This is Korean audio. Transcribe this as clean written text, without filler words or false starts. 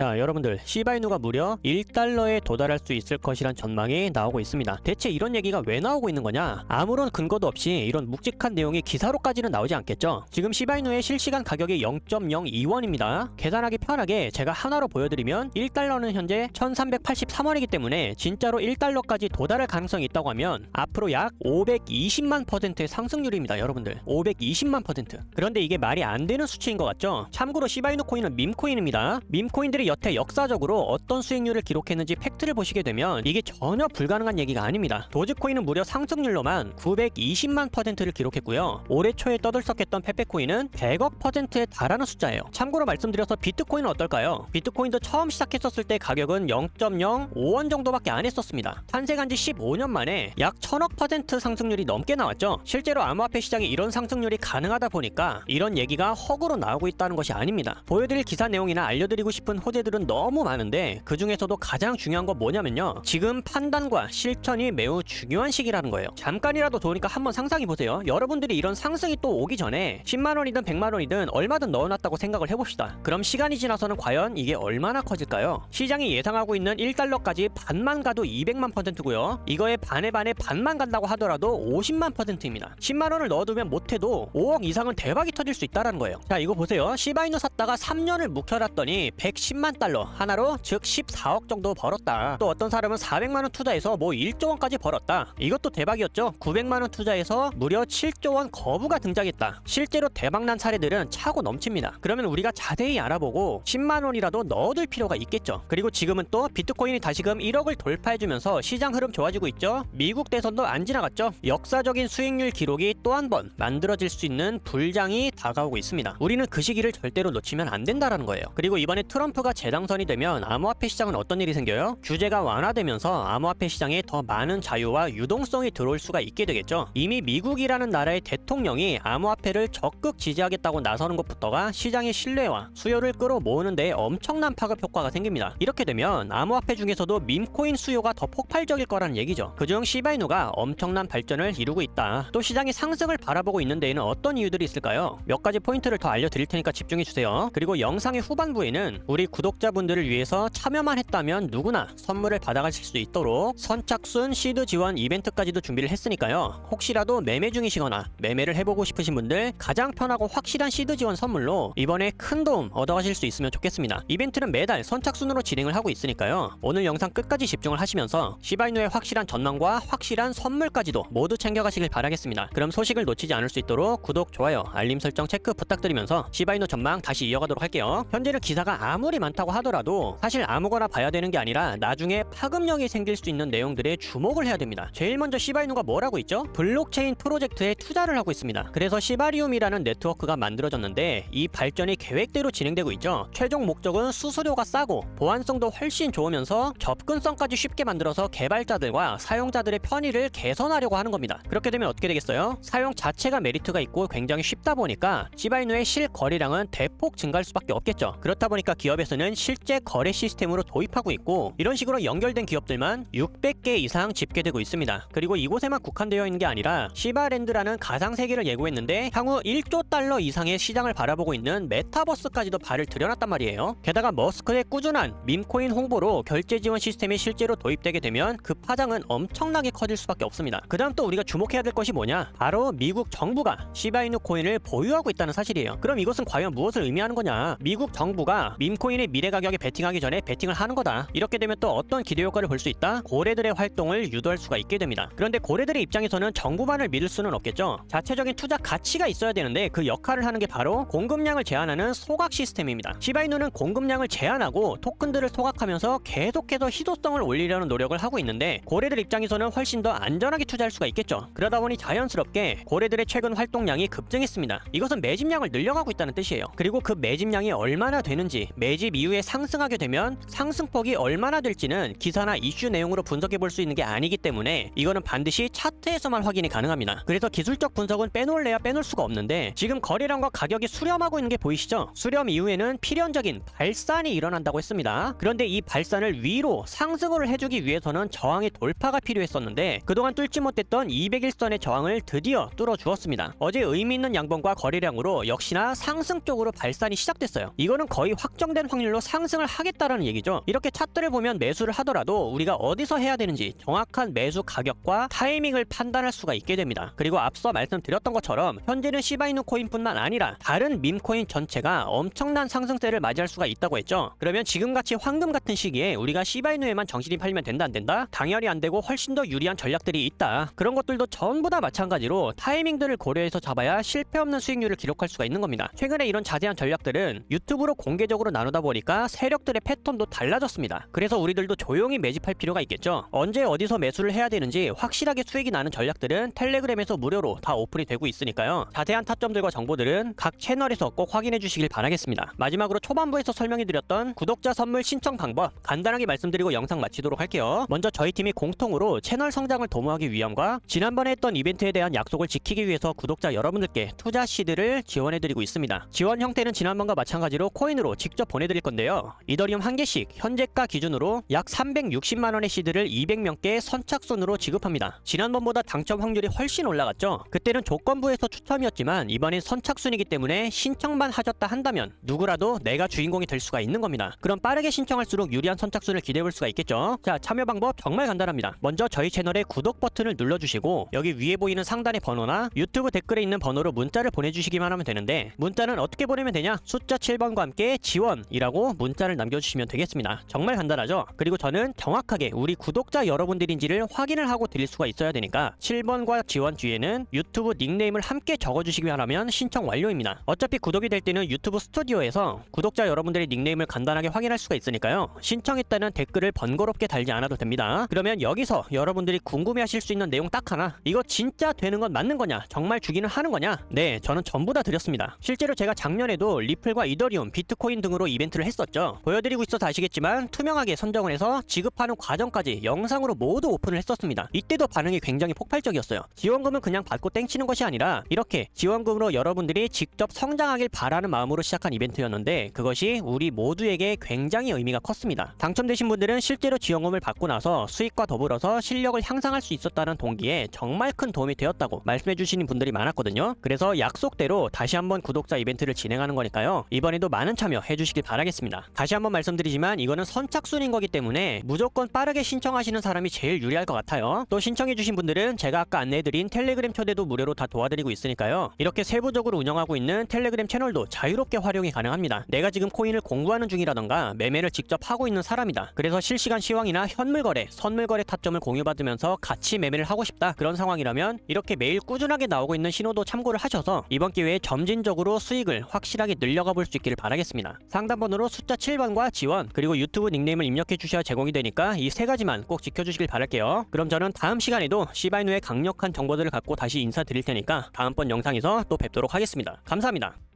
자, 여러분들, 시바이누가 무려 1달러에 도달할 수 있을 것이란 전망이 나오고 있습니다. 대체 이런 얘기가 왜 나오고 있는 거냐? 아무런 근거도 없이 이런 묵직한 내용이 기사로까지는 나오지 않겠죠? 지금 시바이누의 실시간 가격이 0.02원입니다. 계산하기 편하게 제가 하나로 보여드리면 1달러는 현재 1383원이기 때문에 진짜로 1달러까지 도달할 가능성이 있다고 하면 앞으로 약 520만 %의 상승률입니다. 여러분들, 520만 %. 그런데 이게 말이 안 되는 수치인 것 같죠? 참고로 시바이누 코인은 밈코인입니다. 밈코인들이 여태 역사적으로 어떤 수익률을 기록했는지 팩트를 보시게 되면 이게 전혀 불가능한 얘기가 아닙니다. 도지코인은 무려 상승률로만 920만 %를 기록했고요. 올해 초에 떠들썩했던 페페코인은 100억 %에 달하는 숫자예요. 참고로 말씀드려서 비트코인은 어떨까요? 비트코인도 처음 시작했었을 때 가격은 0.05원 정도밖에 안 했었습니다. 탄생한 지 15년 만에 약 1000억 % 상승률이 넘게 나왔죠. 실제로 암호화폐 시장에 이런 상승률이 가능하다 보니까 이런 얘기가 허구로 나오고 있다는 것이 아닙니다. 보여드릴 기사 내용이나 알려드리고 싶은 호재들은 너무 많은데 그 중에서도 가장 중요한 건 뭐냐면요, 지금 판단과 실천이 매우 중요한 시기라는 거예요. 잠깐이라도 도니까 한번 상상해보세요. 여러분들이 이런 상승이 또 오기 전에 10만원이든 100만원이든 얼마든 넣어놨다고 생각을 해봅시다. 그럼 시간이 지나서는 과연 이게 얼마나 커질까요? 시장이 예상하고 있는 1달러까지 반만 가도 200만 %고요 이거에 반에 반만 간다고 하더라도 50만 %입니다 10만원을 넣어두면 못해도 5억 이상은 대박이 터질 수 있다는 거예요. 자, 이거 보세요. 시바이누 샀다가 3년을 묵혀놨더니 110만 달러 하나로, 즉 14억 정도 벌었다. 또 어떤 사람은 400만원 투자해서 뭐 1조 원까지 벌었다. 이것도 대박이었죠. 900만원 투자해서 무려 7조 원 거부가 등장했다. 실제로 대박난 사례들은 차고 넘칩니다. 그러면 우리가 자세히 알아보고 10만원이라도 넣어둘 필요가 있겠죠. 그리고 지금은 또 비트코인이 다시금 1억을 돌파해주면서 시장 흐름 좋아지고 있죠. 미국 대선도 안 지나갔죠. 역사적인 수익률 기록이 또 한 번 만들어질 수 있는 불장이 다가오고 있습니다. 우리는 그 시기를 절대로 놓치면 안 된다라는 거예요. 그리고 이번에 트럼프가 재당선이 되면 암호화폐 시장은 어떤 일이 생겨요? 규제가 완화되면서 암호화폐 시장에 더 많은 자유와 유동성이 들어올 수가 있게 되겠죠. 이미 미국이라는 나라의 대통령이 암호화폐를 적극 지지하겠다고 나서는 것부터가 시장의 신뢰와 수요를 끌어모으는 데 엄청난 파급 효과가 생깁니다. 이렇게 되면 암호화폐 중에서도 밈코인 수요가 더 폭발적일 거라는 얘기죠. 그중 시바이누가 엄청난 발전을 이루고 있다. 또 시장이 상승을 바라보고 있는 데에는 어떤 이유들이 있을까요? 몇 가지 포인트를 더 알려드릴 테니까 집중해주세요. 그리고 영상의 후반부에는 우리 구독자분들을 위해서 참여만 했다면 누구나 선물을 받아가실 수 있도록 선착순 시드 지원 이벤트까지도 준비를 했으니까요. 혹시라도 매매 중이시거나 매매를 해보고 싶으신 분들 가장 편하고 확실한 시드 지원 선물로 이번에 큰 도움 얻어가실 수 있으면 좋겠습니다. 이벤트는 매달 선착순으로 진행을 하고 있으니까요. 오늘 영상 끝까지 집중을 하시면서 시바이누의 확실한 전망과 확실한 선물까지도 모두 챙겨가시길 바라겠습니다. 그럼 소식을 놓치지 않을 수 있도록 구독, 좋아요, 알림 설정 체크 부탁드리면서 시바이누 전망 다시 이어가도록 할게요. 현재는 기사가 아무리 많다고 하더라도 사실 아무거나 봐야 되는 게 아니라 나중에 파급력이 생길 수 있는 내용들에 주목을 해야 됩니다. 제일 먼저 시바이누가 뭘 하고 있죠? 블록체인 프로젝트에 투자를 하고 있습니다. 그래서 시바리움이라는 네트워크가 만들어졌는데 이 발전이 계획대로 진행되고 있죠. 최종 목적은 수수료가 싸고 보안성도 훨씬 좋으면서 접근성까지 쉽게 만들어서 개발자들과 사용자들의 편의를 개선하려고 하는 겁니다. 그렇게 되면 어떻게 되겠어요? 사용 자체가 메리트가 있고 굉장히 쉽다 보니까 시바이누의 실거래량은 대폭 증가할 수밖에 없겠죠. 그렇다 보니까 기업에서는 실제 거래 시스템으로 도입하고 있고 이런 식으로 연결된 기업들만 600개 이상 집계되고 있습니다. 그리고 이곳에만 국한되어 있는 게 아니라 시바랜드라는 가상세계를 예고했는데 향후 1조 달러 이상의 시장을 바라보고 있는 메타버스까지도 발을 들여놨단 말이에요. 게다가 머스크의 꾸준한 밈코인 홍보로 결제 지원 시스템이 실제로 도입되게 되면 그 파장은 엄청나게 커질 수밖에 없습니다. 그 다음 또 우리가 주목해야 될 것이 뭐냐? 바로 미국 정부가 시바이누 코인을 보유하고 있다는 사실이에요. 그럼 이것은 과연 무엇을 의미하는 거냐? 미국 정부가 밈코인의 미래 가격에 베팅하기 전에 베팅을 하는 거다. 이렇게 되면 또 어떤 기대 효과를 볼 수 있다? 고래들의 활동을 유도할 수가 있게 됩니다. 그런데 고래들의 입장에서는 정부만을 믿을 수는 없겠죠. 자체적인 투자 가치가 있어야 되는데 그 역할을 하는 게 바로 공급량을 제한하는 소각 시스템입니다. 시바이누는 공급량을 제한하고 토큰들을 소각하면서 계속해서 희소성을 올리려는 노력을 하고 있는데 고래들 입장에서는 훨씬 더 안전하게 투자할 수가 있겠죠. 그러다 보니 자연스럽게 고래들의 최근 활동량이 급증했습니다. 이것은 매집량을 늘려가고 있다는 뜻이에요. 그리고 그 매집량이 얼마나 되는지, 매집 이후에 상승하게 되면 상승폭이 얼마나 될지는 기사나 이슈 내용으로 분석해 볼 수 있는 게 아니기 때문에 이거는 반드시 차트에서만 확인이 가능합니다. 그래서 기술적 분석은 빼놓을래야 빼놓을 수가 없는데 지금 거래량과 가격이 수렴하고 있는 게 보이시죠? 수렴 이후에는 필연적인 발산이 일어난다고 했습니다. 그런데 이 발산을 위로 상승을 해주기 위해서는 저항의 돌파가 필요했었는데 그동안 뚫지 못했던 200일선의 저항을 드디어 뚫어주었습니다. 어제 의미 있는 양봉과 거래량으로 역시나 상승 쪽으로 발산이 시작됐어요. 이거는 거의 확정된 확률로 차트들로 상승을 하겠다라는 얘기죠. 이렇게 차트를 보면 매수를 하더라도 우리가 어디서 해야 되는지 정확한 매수 가격과 타이밍을 판단할 수가 있게 됩니다. 그리고 앞서 말씀드렸던 것처럼 현재는 시바이누 코인뿐만 아니라 다른 밈코인 전체가 엄청난 상승세를 맞이할 수가 있다고 했죠. 그러면 지금같이 황금 같은 시기에 우리가 시바이누에만 정신이 팔리면 된다 안 된다? 당연히 안 되고 훨씬 더 유리한 전략들이 있다. 그런 것들도 전부 다 마찬가지로 타이밍들을 고려해서 잡아야 실패 없는 수익률을 기록할 수가 있는 겁니다. 최근에 이런 자세한 전략들은 유튜브로 공개적으로 나누다 보니까 세력들의 패턴도 달라졌습니다. 그래서 우리들도 조용히 매집할 필요가 있겠죠. 언제 어디서 매수를 해야 되는지 확실하게 수익이 나는 전략들은 텔레그램에서 무료로 다 오픈이 되고 있으니까요. 자세한 타점들과 정보들은 각 채널에서 꼭 확인해 주시길 바라겠습니다. 마지막으로 초반부에서 설명해드렸던 구독자 선물 신청 방법 간단하게 말씀드리고 영상 마치도록 할게요. 먼저 저희 팀이 공통으로 채널 성장을 도모하기 위함과 지난번에 했던 이벤트에 대한 약속을 지키기 위해서 구독자 여러분들께 투자 시드를 지원해드리고 있습니다. 지원 형태는 지난번과 마찬가지로 코인으로 직접 보내드릴 건데요. 이더리움 1개씩 현재가 기준으로 약 360만원의 시드를 200명께 선착순으로 지급합니다. 지난번보다 당첨 확률이 훨씬 올라갔죠. 그때는 조건부에서 추첨이었지만 이번엔 선착순이기 때문에 신청만 하셨다 한다면 누구라도 내가 주인공이 될 수가 있는 겁니다. 그럼 빠르게 신청할수록 유리한 선착순을 기대해볼 수가 있겠죠. 자, 참여 방법 정말 간단합니다. 먼저 저희 채널의 구독 버튼을 눌러주시고 여기 위에 보이는 상단의 번호나 유튜브 댓글에 있는 번호로 문자를 보내주시기만 하면 되는데 문자는 어떻게 보내면 되냐? 숫자 7번과 함께 지원이라고 문자를 남겨주시면 되겠습니다. 정말 간단하죠? 그리고 저는 정확하게 우리 구독자 여러분들인지를 확인을 하고 드릴 수가 있어야 되니까 7번과 지원 뒤에는 유튜브 닉네임을 함께 적어주시기만 하면 신청 완료입니다. 어차피 구독이 될 때는 유튜브 스튜디오에서 구독자 여러분들의 닉네임을 간단하게 확인할 수가 있으니까요. 신청했다는 댓글을 번거롭게 달지 않아도 됩니다. 그러면 여기서 여러분들이 궁금해하실 수 있는 내용 딱 하나, 이거 진짜 되는 건 맞는 거냐? 정말 주기는 하는 거냐? 네, 저는 전부 다 드렸습니다. 실제로 제가 작년에도 리플과 이더리움, 비트코인 등으로 이벤트를 했었죠. 보여드리고 있어서 아시겠지만 투명하게 선정을 해서 지급하는 과정까지 영상으로 모두 오픈을 했었습니다. 이때도 반응이 굉장히 폭발적이었어요. 지원금은 그냥 받고 땡치는 것이 아니라 이렇게 지원금으로 여러분들이 직접 성장하길 바라는 마음으로 시작한 이벤트였는데 그것이 우리 모두에게 굉장히 의미가 컸습니다. 당첨되신 분들은 실제로 지원금을 받고 나서 수익과 더불어서 실력을 향상할 수 있었다는 동기에 정말 큰 도움이 되었다고 말씀해 주시는 분들이 많았거든요. 그래서 약속대로 다시 한번 구독자 이벤트를 진행하는 거니까요. 이번에도 많은 참여 해주시길 바라겠습니다. 다시 한번 말씀드리지만 이거는 선착순인 거기 때문에 무조건 빠르게 신청하시는 사람이 제일 유리할 것 같아요. 또 신청해 주신 분들은 제가 아까 안내해드린 텔레그램 초대도 무료로 다 도와드리고 있으니까요. 이렇게 세부적으로 운영하고 있는 텔레그램 채널도 자유롭게 활용이 가능합니다. 내가 지금 코인을 공부하는 중이라던가 매매를 직접 하고 있는 사람이다. 그래서 실시간 시황이나 현물거래, 선물거래 타점을 공유받으면서 같이 매매를 하고 싶다. 그런 상황이라면 이렇게 매일 꾸준하게 나오고 있는 신호도 참고를 하셔서 이번 기회에 점진적으로 수익을 확실하게 늘려가 볼 수 있기를 바라겠습니다. 상담번호로 숫자 7번과 지원 그리고 유튜브 닉네임을 입력해 주셔야 제공이 되니까 이 세 가지만 꼭 지켜주시길 바랄게요. 그럼 저는 다음 시간에도 시바이누의 강력한 정보들을 갖고 다시 인사드릴 테니까 다음번 영상에서 또 뵙도록 하겠습니다. 감사합니다.